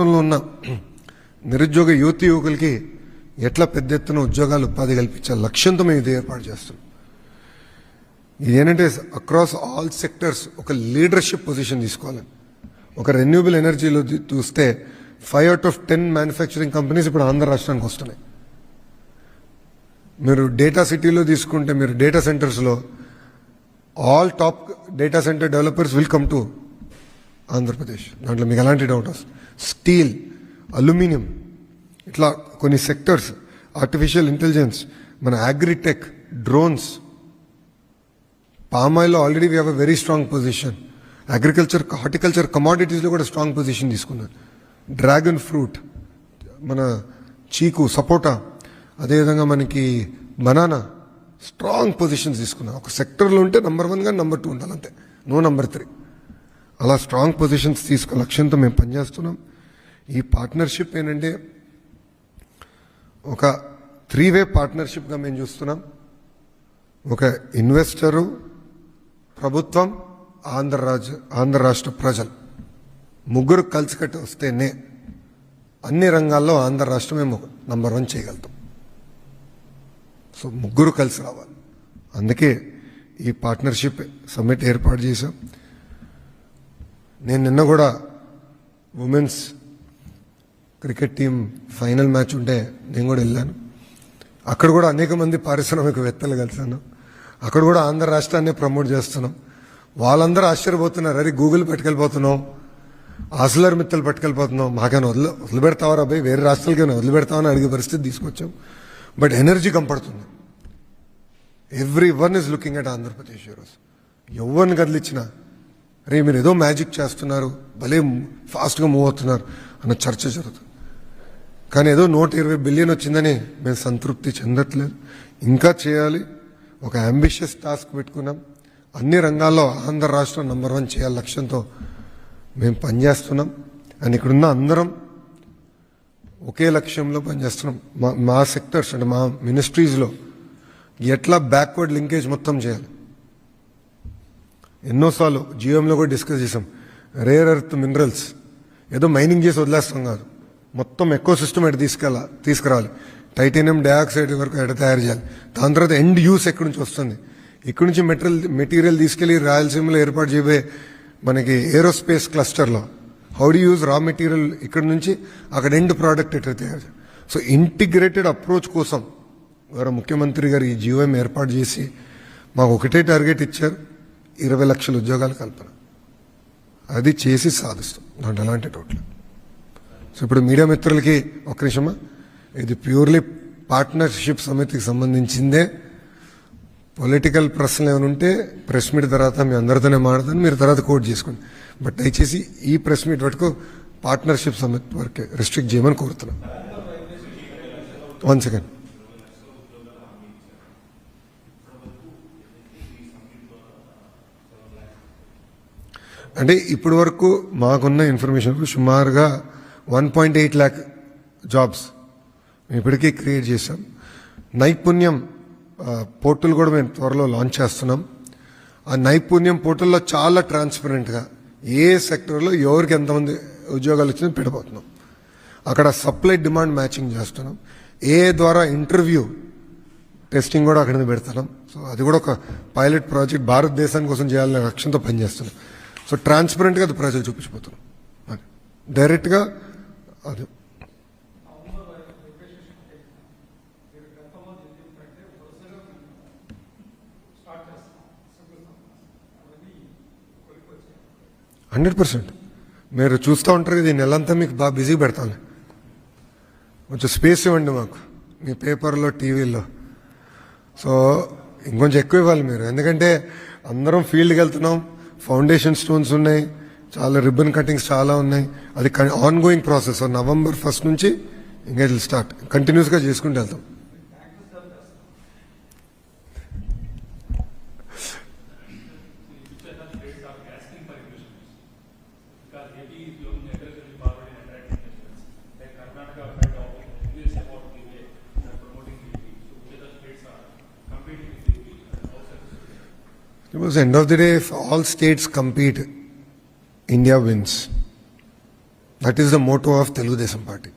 ఉన్న నిరుద్యోగ యువకులకి ఎట్లా పెద్ద ఎత్తున ఉద్యోగాలు ఉపాధి కల్పించాలి లక్ష్యంతో మేము ఇది ఏర్పాటు చేస్తున్నాం. ఇదేంటంటే అక్రాస్ ఆల్ సెక్టర్స్ ఒక లీడర్షిప్ పొజిషన్ తీసుకోవాలని. ఒక రెన్యూబుల్ ఎనర్జీలో చూస్తే 5 out of 10 మ్యానుఫ్యాక్చరింగ్ కంపెనీస్ ఇప్పుడు ఆంధ్ర రాష్ట్రానికి వస్తున్నాయి. మీరు డేటా సిటీలో తీసుకుంటే మీరు డేటా సెంటర్స్లో all top data centre developers will come to Andhra Pradesh. దాంట్లో మీకు ఎలాంటి డౌట్ వస్తుంది. స్టీల్, అల్యూమినియం, ఇట్లా కొన్ని సెక్టర్స్, ఆర్టిఫిషియల్ ఇంటెలిజెన్స్, మన అగ్రిటెక్, డ్రోన్స్, పామ్ ఆయిల్లో already we have a very strong position. Agriculture, horticulture, కమాడిటీస్లో కూడా స్ట్రాంగ్ పొజిషన్ తీసుకున్నారు. డ్రాగన్ ఫ్రూట్, మన చీకు, సపోటా, అదేవిధంగా మనకి బనానా, స్ట్రాంగ్ పొజిషన్స్ తీసుకున్నాం. ఒక సెక్టర్లో ఉంటే నెంబర్ 1 కానీ నెంబర్ 2 ఉండాలి, అంతే, నో నెంబర్ 3. అలా స్ట్రాంగ్ పొజిషన్స్ తీసుకునే లక్ష్యంతో మేము పనిచేస్తున్నాం. ఈ పార్ట్నర్షిప్ ఏంటంటే ఒక 3-way పార్ట్నర్షిప్గా మేము చూస్తున్నాం. ఒక ఇన్వెస్టరు, ప్రభుత్వం, ఆంధ్ర రాష్ట్ర ప్రజలు ముగ్గురు కలిసికట్టి వస్తేనే అన్ని రంగాల్లో ఆంధ్ర రాష్ట్రం మేము నెంబర్ 1 చేయగలుగుతాం. సో ముగ్గురు కలిసి రావాలి. అందుకే ఈ పార్ట్నర్షిప్ సమ్మిట్ ఏర్పాటు చేశాం. నేను నిన్న కూడా women's cricket team final match ఉంటే నేను కూడా వెళ్ళాను. అక్కడ కూడా అనేక మంది పారిశ్రామికవేత్తలు కలిసాను. అక్కడ కూడా ఆంధ్ర రాష్ట్రాన్ని ప్రమోట్ చేస్తున్నాం. వాళ్ళందరూ ఆశ్చర్యపోతున్నారు, అరే గూగుల్ పట్టుకెళ్ళిపోతున్నాం, ఆస్లర్ మిత్తలు పట్టుకెళ్ళిపోతున్నాం, మాకైనా వదిలిపెడతావా రాబాయి, వేరే రాష్ట్రాలకైనా వదిలిపెడతామని అడిగే పరిస్థితి తీసుకొచ్చాం. బట్ ఎనర్జీ కంపడుతుంది. Every one is looking at Andhra Pradesh ఈరోజు. ఎవరిని కదిలిచ్చినా అరే మీరు ఏదో మ్యాజిక్ చేస్తున్నారు, భలే ఫాస్ట్గా మూవ్ అవుతున్నారు అన్న చర్చ జరుగుతుంది. కానీ ఏదో 120 బిలియన్ వచ్చిందని మేము సంతృప్తి చెందట్లేదు. ఇంకా చేయాలి. ఒక అంబిషియస్ టాస్క్ పెట్టుకున్నాం. అన్ని రంగాల్లో ఆంధ్ర రాష్ట్రం నెంబర్ 1 చేయాలి లక్ష్యంతో మేము పనిచేస్తున్నాం. అండ్ ఇక్కడున్న అందరం ఒకే లక్ష్యంలో పనిచేస్తున్నాం. మా సెక్టర్స్ అంటే మా మినిస్ట్రీస్లో ఎట్లా బ్యాక్వర్డ్ లింకేజ్ మొత్తం చేయాలి. ఎన్నోసార్లు జియోఎంలో కూడా డిస్కస్ చేసాం. రేర్ ఎర్త్ మినరల్స్ ఏదో మైనింగ్ చేసి వదిలేస్తాం కాదు, మొత్తం ఎకో సిస్టమ్ ఎటు తీసుకురావాలి. టైటానియం డయాక్సైడ్ వరకు ఎట తయారు చేయాలి. దాని తర్వాత ఎండ్ యూస్ ఎక్కడి నుంచి వస్తుంది. ఇక్కడి నుంచి మెటీరియల్ తీసుకెళ్లి రాయలసీమలో ఏర్పాటు చేయబోయే మనకి ఏరోస్పేస్ క్లస్టర్లో how do use raw material ఇక్కడి నుంచి అక్కడ ఎండ్ ప్రోడక్ట్ ఎట్లా తయారు చేయాలి. సో ఇంటిగ్రేటెడ్ అప్రోచ్ కోసం గౌరవ ముఖ్యమంత్రి గారు ఈ జియోఎం ఏర్పాటు చేసి మాకు ఒకటే టార్గెట్ ఇచ్చారు, 20 లక్షల ఉద్యోగాల కల్పన. అది చేసి సాధిస్తాం, దాంట్లో ఎలాంటి డౌట్. సో ఇప్పుడు మీడియా మిత్రులకి ఒక నిమిషమా, ఇది ప్యూర్లీ పార్ట్నర్షిప్ సమితికి సంబంధించిందే. పొలిటికల్ ప్రశ్నలు ఏమైనా ఉంటే ప్రెస్ మీట్ తర్వాత మీ అందరితోనే మాట్లాడతాను, మీరు తర్వాత కోట్ చేసుకోండి. బట్ దయచేసి ఈ ప్రెస్ మీట్ వరకు పార్ట్నర్షిప్ సమితి వరకే రిస్ట్రిక్ట్ చేయమని కోరుతున్నాం. 1 సెకండ్. అంటే ఇప్పటి వరకు మాకున్న ఇన్ఫర్మేషన్ సుమారుగా 1.8 lakh జాబ్స్ మేము ఇప్పటికీ క్రియేట్ చేసాం. నైపుణ్యం పోర్టల్ కూడా మేము త్వరలో లాంచ్ చేస్తున్నాం. ఆ నైపుణ్యం పోర్టల్లో చాలా ట్రాన్స్పరెంట్గా ఏ సెక్టర్లో ఎవరికి ఎంతమంది ఉద్యోగాలు వచ్చిందో పెట్టబోతున్నాం. అక్కడ సప్లై డిమాండ్ మ్యాచింగ్ చేస్తున్నాం. ఏ ద్వారా ఇంటర్వ్యూ టెస్టింగ్ కూడా అక్కడ పెడుతున్నాం. సో అది కూడా ఒక పైలట్ ప్రాజెక్ట్ భారతదేశాని కోసం చేయాలనే లక్ష్యంతో పనిచేస్తున్నాం. సో ట్రాన్స్పరెంట్గా అది ప్రజలు చూపించిపోతున్నాం. డైరెక్ట్గా అది %100 మీరు చూస్తూ ఉంటారు. ఇది నెలంతా మీకు బాగా బిజీ పెడతాను. కొంచెం స్పేస్ ఇవ్వండి మాకు మీ పేపర్లో, టీవీలో. సో ఇంకొంచెం ఎక్కువ ఇవ్వాలి మీరు, ఎందుకంటే అందరం ఫీల్డ్కి వెళ్తున్నాం. ఫౌండేషన్ స్టోన్స్ ఉన్నాయి, చాలా రిబ్బన్ కటింగ్స్ చాలా ఉన్నాయి. అది on going process. November 1st నుంచి ఇంకా ఇట్ విల్ స్టార్ట్. కంటిన్యూస్గా చేసుకుంటూ వెళ్తాం. Because end of the day, if all states compete, India wins. That is the motto of Telugu Desam party.